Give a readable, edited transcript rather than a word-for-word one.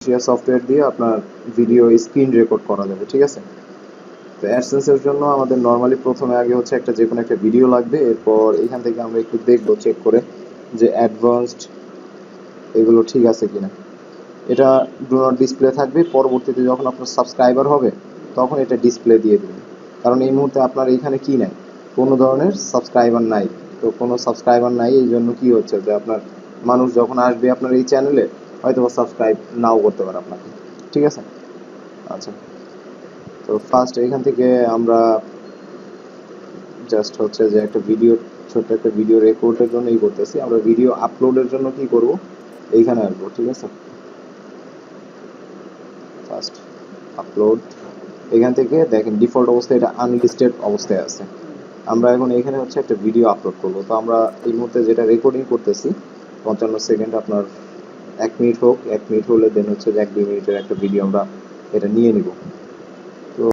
Software দিয়ে আপনার video screen record করা যাবে, ঠিক আছে। তো অ্যাডসেন্সের জন্য আমাদের নর্মালি প্রথমে আগে হচ্ছে যে কোনো একটা ভিডিও লাগবে। এরপর এখান থেকে আমরা একটু দেখবো চেক করে যে অ্যাডভান্সড এগুলো ঠিক আছে কিনা। এটা ডু নট ডিসপ্লে থাকবে, পরবর্তীতে যখন আপনার সাবস্ক্রাইবার হবে তখন এটা ডিসপ্লে দিয়ে দেবে। কারণ এই মুহূর্তে আপনার এখানে কি নাই, কোনো ধরনের সাবস্ক্রাইবার নাই। তো কোনো সাবস্ক্রাইবার নাই, এই জন্য কি হচ্ছে যে আপনার মানুষ যখন আসবে আপনার এই চ্যানেলে হয়তো সাবস্ক্রাইব নাও করতে পারে আপনাকে, ঠিক আছে। আচ্ছা, তো ফার্স্ট এখান থেকে আমরা জাস্ট হচ্ছে যে একটা ভিডিও, ছোট্ট একটা ভিডিও রেকর্ডের জন্যই করতেছি। আমরা ভিডিও আপলোডের জন্য কি করব, এইখানে আসবো, ঠিক আছে। ফার্স্ট আপলোড, এখান থেকে দেখেন ডিফল্ট অবস্থায় এটা আনলিস্টেড অবস্থায় আছে। আমরা এখন এখানে হচ্ছে একটা ভিডিও আপলোড করব। তো আমরা এই মুহূর্তে যেটা রেকর্ডিং করতেছি 55 সেকেন্ড, আপনার 1 মিনিট হোক, 1 মিনিট হলে দেন হচ্ছে যে 1-2 মিনিটের একটা ভিডিও আমরা এটা নিয়ে নিব।